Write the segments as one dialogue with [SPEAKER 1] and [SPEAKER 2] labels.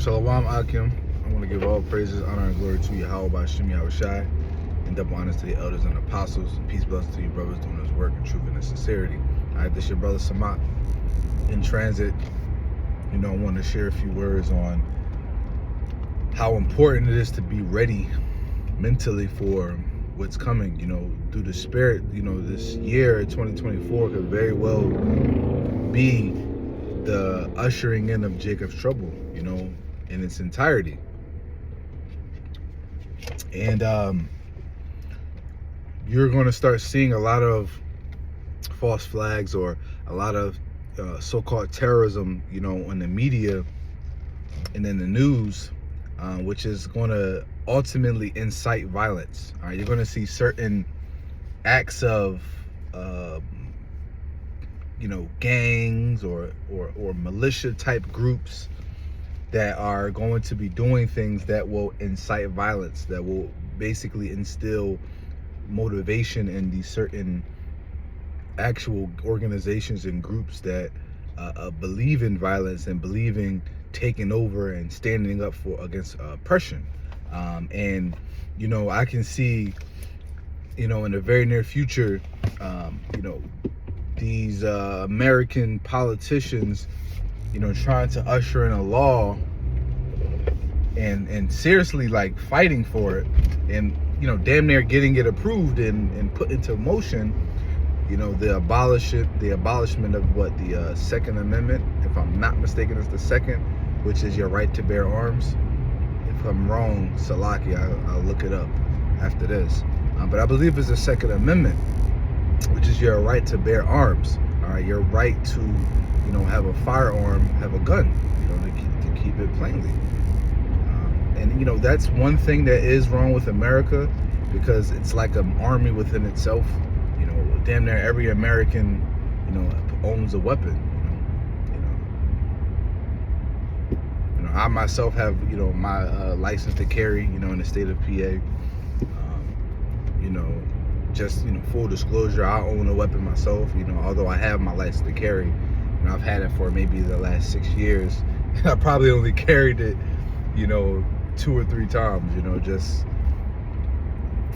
[SPEAKER 1] Shalom Akim. I want to give all praises, honor, and glory to Yahweh by Shem Yahushai, and double honors to the elders and apostles, and peace blessings to you brothers doing this work in truth and in sincerity. All right, this your brother Samat in transit. I want to share a few words on how important it is to be ready mentally for what's coming. Through the spirit, this year 2024 could very well be the ushering in of Jacob's trouble, in its entirety. And you're going to start seeing a lot of false flags or a lot of so-called terrorism, in the media and in the news, which is going to ultimately incite violence. All right, you're going to see certain acts of gangs or militia type groups that are going to be doing things that will incite violence, that will basically instill motivation in these certain actual organizations and groups that believe in violence and believe in taking over and standing up against oppression. And I can see, in the very near future, these American politicians, trying to usher in a law and seriously like fighting for it, and damn near getting it approved and put into motion. The abolishment of the Second Amendment, if I'm not mistaken, it's the second, which is your right to bear arms. If I'm wrong, Salaki, I'll look it up after this. But I believe it's the Second Amendment, which is your right to bear arms. All right, your right to, have a firearm, have a gun, to keep it plainly. And that's one thing that is wrong with America, because it's like an army within itself. Damn near every American, owns a weapon. I myself have, my license to carry, in the state of PA. Just, full disclosure, I own a weapon myself, although I have my license to carry. I've had it for maybe the last 6 years. I probably only carried it, 2 or 3 times, just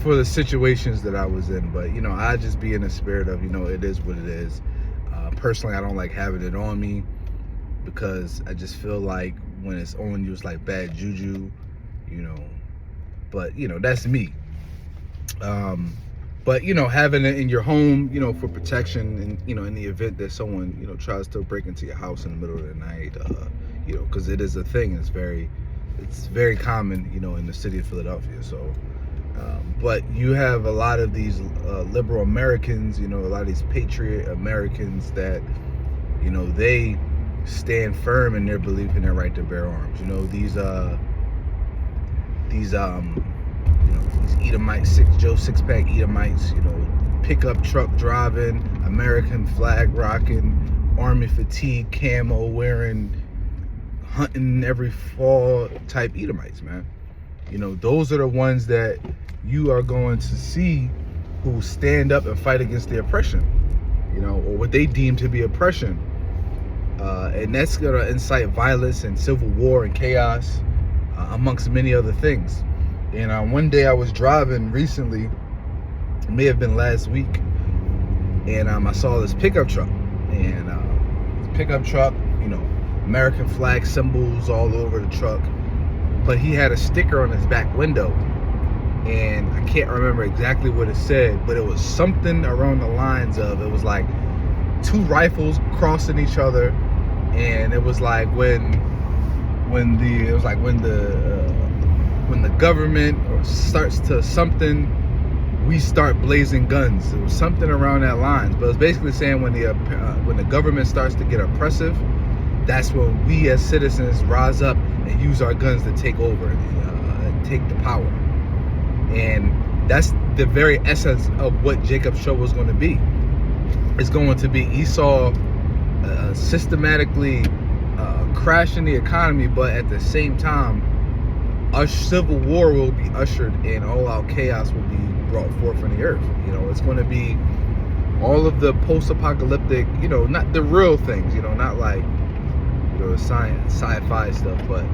[SPEAKER 1] for the situations that I was in. But, I just be in the spirit of, it is what it is. Personally, I don't like having it on me, because I just feel like when it's on you, it's like bad juju, but, that's me. But, having it in your home, for protection, and, in the event that someone, tries to break into your house in the middle of the night, because it is a thing. It's very common, in the city of Philadelphia. So, but you have a lot of these liberal Americans, a lot of these patriot Americans that, they stand firm in their belief in their right to bear arms. These Edomites, Joe Six-Pack Edomites, pickup truck driving, American flag rocking, army fatigue, camo wearing, hunting every fall type Edomites, man. Those are the ones that you are going to see who stand up and fight against the oppression, or what they deem to be oppression. And that's going to incite violence and civil war and chaos, amongst many other things. And one day I was driving recently, it may have been last week, and I saw this pickup truck. And this pickup truck, American flag symbols all over the truck, but he had a sticker on his back window, and I can't remember exactly what it said, but it was something around the lines of, it was like 2 rifles crossing each other, and it was like when the government starts to something, we start blazing guns. It was something around that lines, but it's basically saying when the government starts to get oppressive, that's when we as citizens rise up and use our guns to take over and take the power. And that's the very essence of what Jacob's trouble is going to be. It's going to be Esau systematically crashing the economy, but at the same time, a civil war will be ushered and all-out chaos will be brought forth from the earth. It's going to be all of the post-apocalyptic, not the real things, not like science, sci-fi stuff, but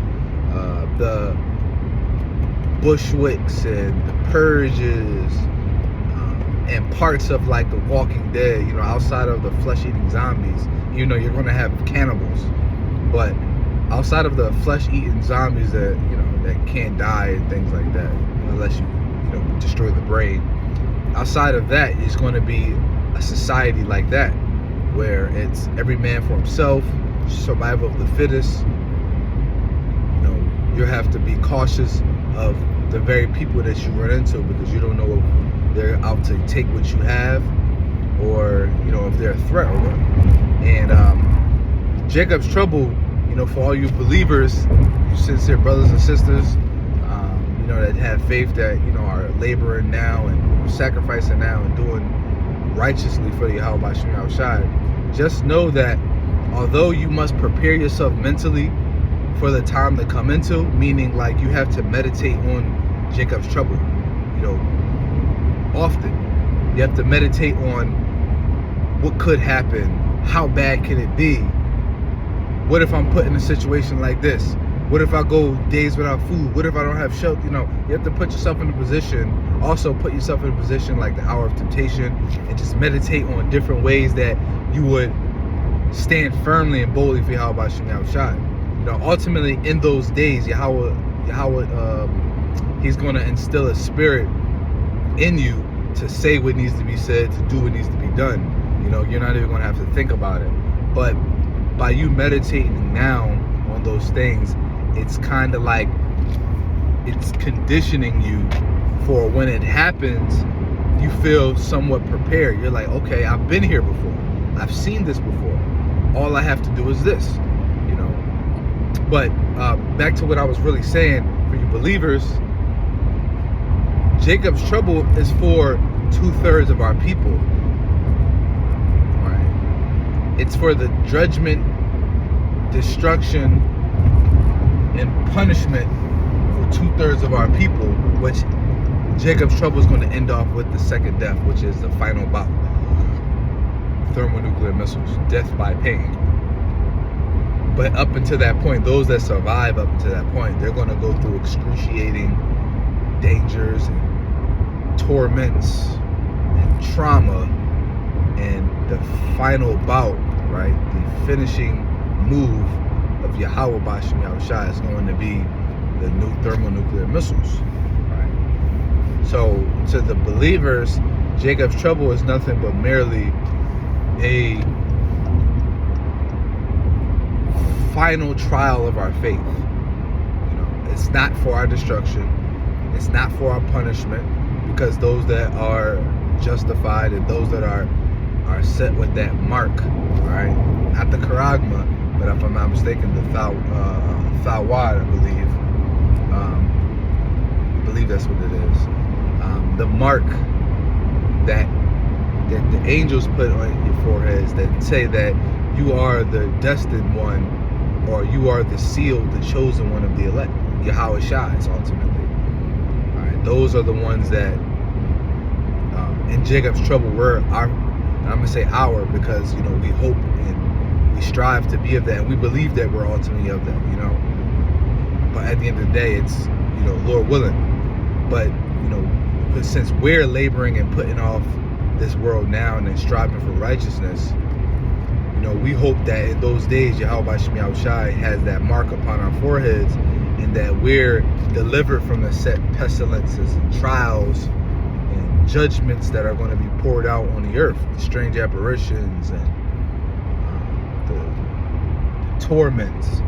[SPEAKER 1] the Bushwicks and the Purges, and parts of like The Walking Dead, outside of the flesh-eating zombies. You're going to have cannibals, but outside of the flesh-eating zombies that that can't die and things like that, unless you destroy the brain. Outside of that is going to be a society like that, where it's every man for himself, survival of the fittest. You have to be cautious of the very people that you run into, because you don't know if they're out to take what you have, or if they're a threat or what. And Jacob's Trouble, for all you believers, you sincere brothers and sisters, that have faith, that are laboring now and sacrificing now and doing righteously for the Yahweh Shem Yahushai, just know that although you must prepare yourself mentally for the time to come into, meaning like you have to meditate on Jacob's Trouble, often. You have to meditate on what could happen, how bad can it be, what if I'm put in a situation like this, what if I go days without food, what if I don't have shelter. You have to put yourself in a position, also put yourself in a position like the hour of temptation, and just meditate on different ways that you would stand firmly and boldly for Yahweh Shem Yahushai. Ultimately in those days, Yahweh, he's going to instill a spirit in you to say what needs to be said, to do what needs to be done. You're not even going to have to think about it. But by you meditating now on those things, it's kind of like it's conditioning you for when it happens, you feel somewhat prepared. You're like, okay, I've been here before. I've seen this before. All I have to do is this, But back to what I was really saying, for you believers, Jacob's Trouble is for 2/3 of our people. Right? It's for the judgment, destruction, and punishment for 2/3 of our people, which Jacob's Trouble is going to end off with the second death, which is the final bout. Thermonuclear missiles, death by pain. But up until that point, those that survive up until that point, they're going to go through excruciating dangers and torments and trauma, and the final bout, right, the finishing move of Yahweh B'Shem Yahushai is going to be the new thermonuclear missiles, right? So to the believers, Jacob's Trouble is nothing but merely a final trial of our faith. It's not for our destruction, it's not for our punishment, because those that are justified and those that are set with that mark, right? Not the charagma, but if I'm not mistaken, the Thawad, I believe that's what it is. The mark that the angels put on your foreheads that say that you are the destined one, or you are the sealed, the chosen one of the elect, Yahweh Shai's ultimately. All right, those are the ones that in Jacob's Trouble were our, and I'm gonna say our, because we hope and we strive to be of that, and we believe that we're ultimately of that, But at the end of the day, it's Lord willing. But since we're laboring and putting off this world now and then striving for righteousness, we hope that in those days Yahweh Shem Yahushai has that mark upon our foreheads, and that we're delivered from the set pestilences and trials and judgments that are going to be poured out on the earth, the strange apparitions and the torments,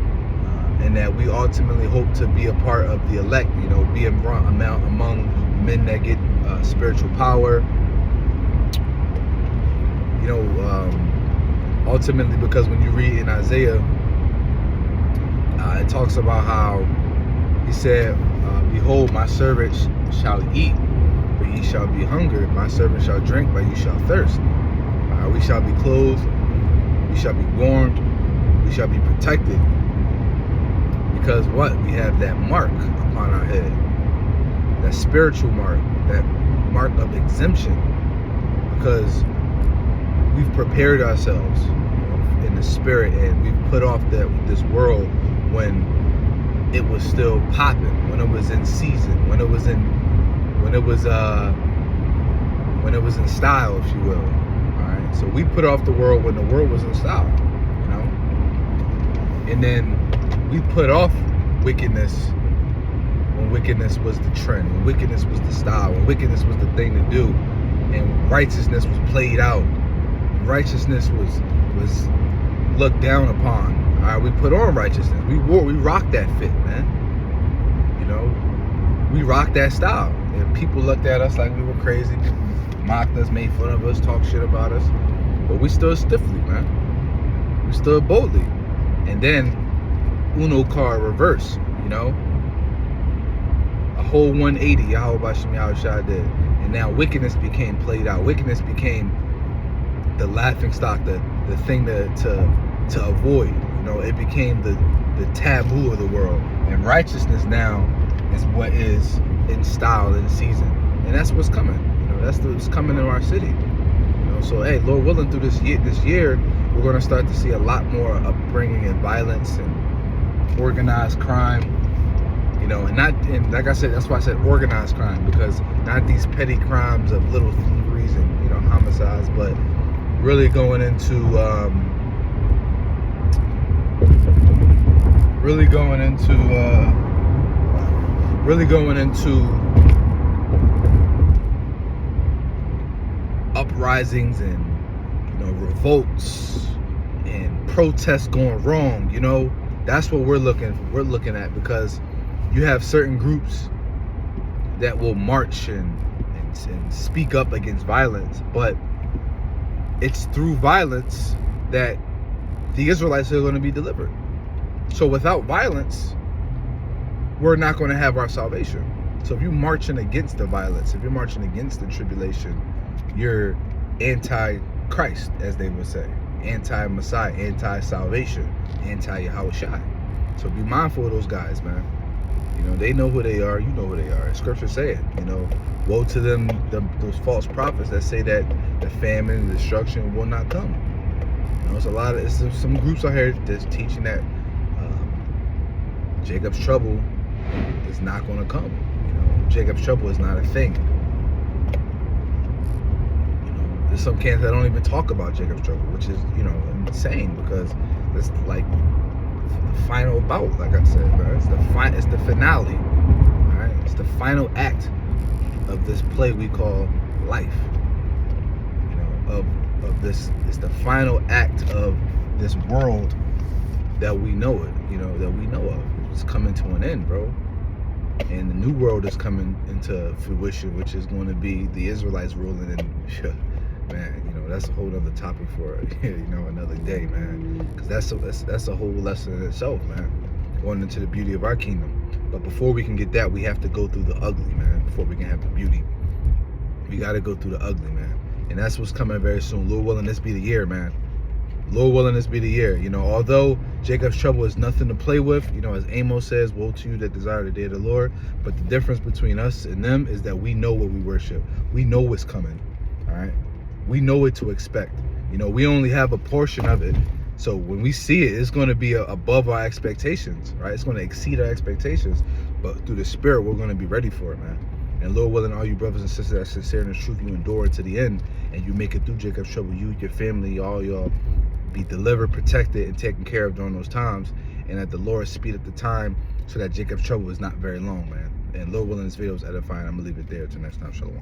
[SPEAKER 1] and that we ultimately hope to be a part of the elect, be among men that get spiritual power, ultimately, because when you read in Isaiah, it talks about how he said, behold, my servants shall eat, but ye shall be hungry. My servants shall drink, but ye shall thirst. We shall be clothed, we shall be warmed, we shall be protected. Because what? We have that mark upon our head, that spiritual mark, that mark of exemption, because we've prepared ourselves in the spirit, and we've put off this world when it was still popping, when it was in season, when it was in style, if you will. All right. So we put off the world when the world was in style, you know. And then we put off wickedness when wickedness was the trend, when wickedness was the style, when wickedness was the thing to do, and righteousness was played out. Righteousness was looked down upon. All right, we put on righteousness. We rocked that fit, man. You know, we rocked that style. And people looked at us like we were crazy. People mocked us, made fun of us, talked shit about us. But we stood stiffly, man. We stood boldly. And then Uno card reverse, you know. A whole 180, Yahweh Shem Yahushua did. And now wickedness became played out. Wickedness became the laughing stock, the thing to avoid. You know, it became the taboo of the world. And righteousness now is what is in style, in season. And that's what's coming. You know, that's what's coming in our city. You know, so hey, Lord willing, through this year, we're gonna start to see a lot more upbringing and violence and organized crime. You know, and like I said, that's why I said organized crime, because not these petty crimes of little thieveries and, you know, homicides, but really going into uprisings and, you know, revolts and protests going wrong. You know, that's what we're looking at, because you have certain groups that will march and speak up against violence, but it's through violence that the Israelites are going to be delivered. So without violence, we're not going to have our salvation. So if you're marching against the violence, if you're marching against the tribulation, you're anti-Christ, as they would say, anti-Messiah, anti-salvation, anti-Yahushua. So be mindful of those guys, man. You know, they know who they are. You know who they are. Scripture say it. You know, woe to them, those false prophets that say that the famine and destruction will not come. You know, it's some groups out here that's teaching that Jacob's trouble is not going to come. You know, Jacob's trouble is not a thing. You know, there's some camps that don't even talk about Jacob's trouble, which is, you know, insane, because it's like the final bout, like I said, bro. It's the finale. All right, it's the final act of this play we call life. You know, of this. It's the final act of this world that we know it. You know, that we know of. It's coming to an end, bro. And the new world is coming into fruition, which is going to be the Israelites ruling. And man, you know, that's a whole other topic for you know, another day, man. Because that's a whole lesson in itself, man. Going into the beauty of our kingdom. But before we can get that, we have to go through the ugly, man. Before we can have the beauty, we got to go through the ugly, man. And that's what's coming very soon. Lord willing, this be the year, man. Lord willing, this be the year. You know, although Jacob's trouble is nothing to play with, you know, as Amos says, woe to you that desire the day of the Lord. But the difference between us and them is that we know what we worship. We know what's coming. All right. We know what to expect. You know, we only have a portion of it. So when we see it, it's going to be above our expectations, right? It's going to exceed our expectations. But through the Spirit, we're going to be ready for it, man. And Lord willing, all you brothers and sisters that are sincere in the truth, you endure it to the end, and you make it through Jacob's trouble. You, your family, all y'all be delivered, protected, and taken care of during those times. And that the Lord speed up the time so that Jacob's trouble is not very long, man. And Lord willing, this video is edifying. I'm going to leave it there. Till next time. Shalom.